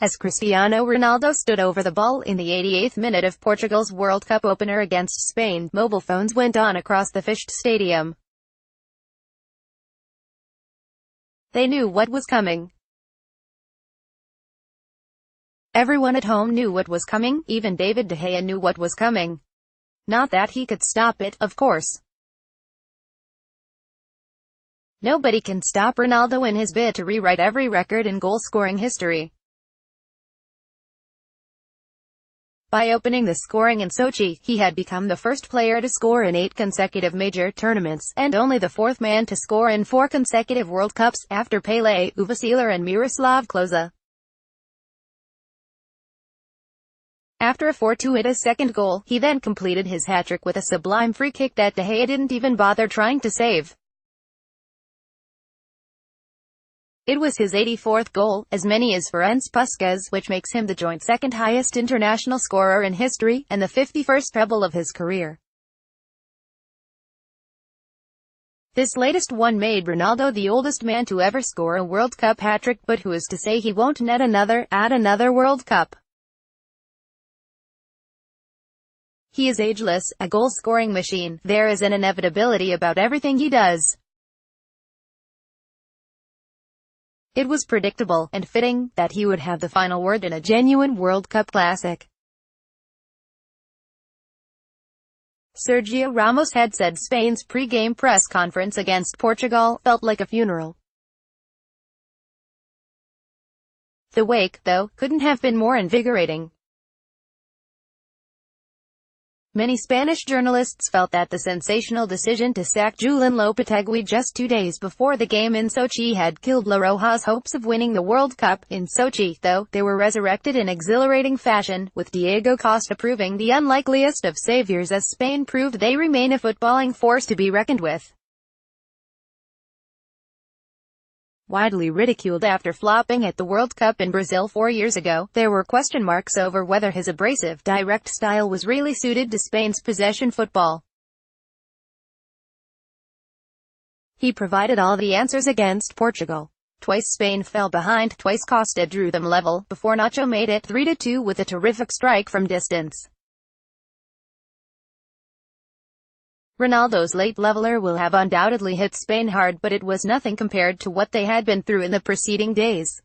as Cristiano Ronaldo stood over the ball in the 88th minute of Portugal's World Cup opener against Spain. Mobile phones went on across the fished stadium. They knew what was coming. Everyone at home knew what was coming, even David De Gea knew what was coming. Not that he could stop it, of course. Nobody can stop Ronaldo in his bid to rewrite every record in goal-scoring history. By opening the scoring in Sochi, he had become the first player to score in 8 consecutive major tournaments, and only the 4th man to score in 4 consecutive World Cups, after Pelé, Uwe Seeler and Miroslav Klose. After a 4-2 second goal, he then completed his hat-trick with a sublime free kick that De Gea didn't even bother trying to save. It was his 84th goal, as many as Ferenc Puskás, which makes him the joint second highest international scorer in history, and the 51st treble of his career. This latest one made Ronaldo the oldest man to ever score a World Cup hat-trick, but who is to say he won't add another World Cup? He is ageless, a goal-scoring machine. There is an inevitability about everything he does. It was predictable, and fitting, that he would have the final word in a genuine World Cup classic. Sergio Ramos had said Spain's pre-game press conference against Portugal felt like a funeral. The wake, though, couldn't have been more invigorating. Many Spanish journalists felt that the sensational decision to sack Julen Lopetegui just 2 days before the game in Sochi had killed La Roja's hopes of winning the World Cup. In Sochi, though, they were resurrected in exhilarating fashion, with Diego Costa proving the unlikeliest of saviors as Spain proved they remain a footballing force to be reckoned with. Widely ridiculed after flopping at the World Cup in Brazil 4 years ago, there were question marks over whether his abrasive, direct style was really suited to Spain's possession football. He provided all the answers against Portugal. Twice Spain fell behind, twice Costa drew them level, before Nacho made it 3-2 with a terrific strike from distance. Ronaldo's late leveler will have undoubtedly hit Spain hard, but it was nothing compared to what they had been through in the preceding days.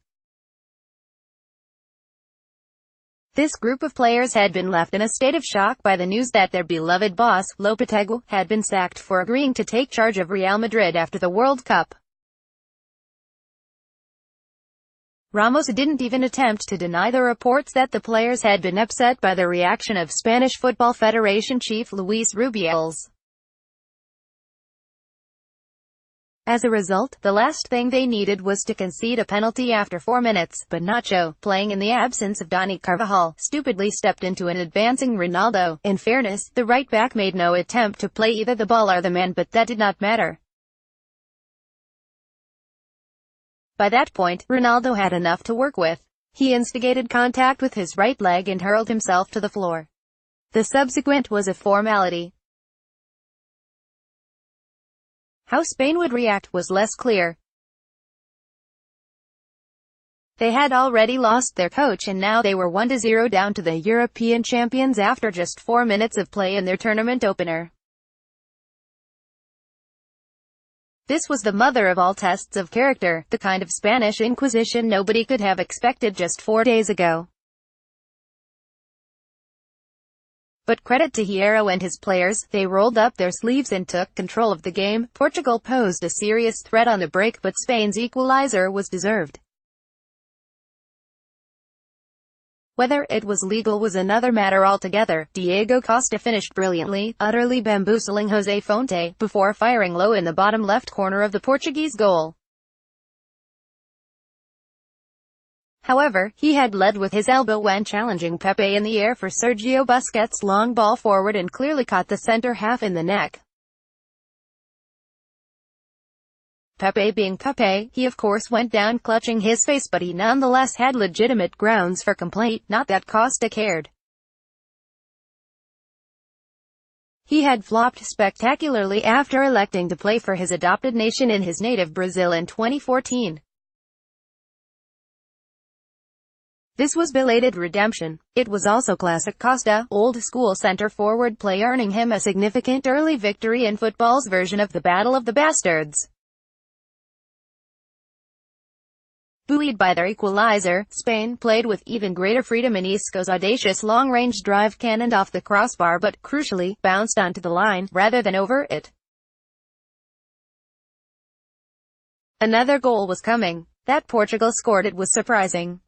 This group of players had been left in a state of shock by the news that their beloved boss, Lopetegui, had been sacked for agreeing to take charge of Real Madrid after the World Cup. Ramos didn't even attempt to deny the reports that the players had been upset by the reaction of Spanish Football Federation chief Luis Rubiales. As a result, the last thing they needed was to concede a penalty after 4 minutes, but Nacho, playing in the absence of Dani Carvajal, stupidly stepped into an advancing Ronaldo. In fairness, the right-back made no attempt to play either the ball or the man, but that did not matter. By that point, Ronaldo had enough to work with. He instigated contact with his right leg and hurled himself to the floor. The subsequent was a formality. How Spain would react was less clear. They had already lost their coach and now they were 1-0 down to the European champions after just 4 minutes of play in their tournament opener. This was the mother of all tests of character, the kind of Spanish Inquisition nobody could have expected just 4 days ago. But credit to Hierro and his players, they rolled up their sleeves and took control of the game. Portugal posed a serious threat on the break, but Spain's equalizer was deserved. Whether it was legal was another matter altogether. Diego Costa finished brilliantly, utterly bamboozling José Fonte, before firing low in the bottom left corner of the Portuguese goal. However, he had led with his elbow when challenging Pepe in the air for Sergio Busquets' long ball forward and clearly caught the centre half in the neck. Pepe being Pepe, he of course went down clutching his face, but he nonetheless had legitimate grounds for complaint, not that Costa cared. He had flopped spectacularly after electing to play for his adopted nation in his native Brazil in 2014. This was belated redemption. It was also classic Costa, old-school center-forward play, earning him a significant early victory in football's version of the Battle of the Bastards. Buoyed by their equalizer, Spain played with even greater freedom in Isco's audacious long-range drive cannoned off the crossbar but, crucially, bounced onto the line, rather than over it. Another goal was coming. That Portugal scored it was surprising.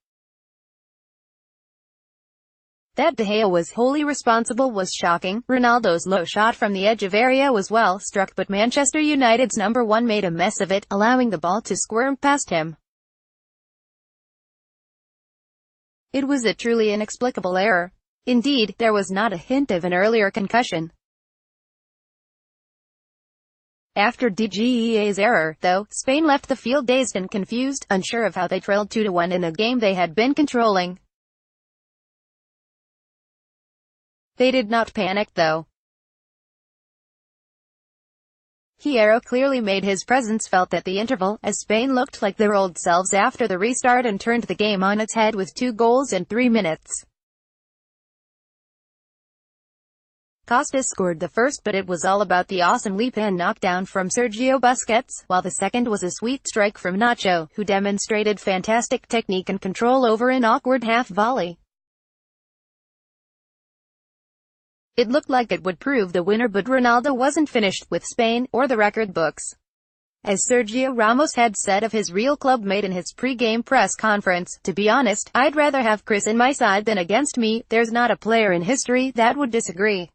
That De Gea was wholly responsible was shocking. Ronaldo's low shot from the edge of area was well struck, but Manchester United's number 1 made a mess of it, allowing the ball to squirm past him. It was a truly inexplicable error. Indeed, there was not a hint of an earlier concussion. After De Gea's error, though, Spain left the field dazed and confused, unsure of how they trailed 2-1 in a game they had been controlling. They did not panic, though. Hierro clearly made his presence felt at the interval, as Spain looked like their old selves after the restart and turned the game on its head with 2 goals in 3 minutes. Costa scored the first, but it was all about the awesome leap and knockdown from Sergio Busquets, while the second was a sweet strike from Nacho, who demonstrated fantastic technique and control over an awkward half-volley. It looked like it would prove the winner, but Ronaldo wasn't finished with Spain, or the record books. As Sergio Ramos had said of his real club mate in his pre-game press conference, "To be honest, I'd rather have Chris in my side than against me. There's not a player in history that would disagree."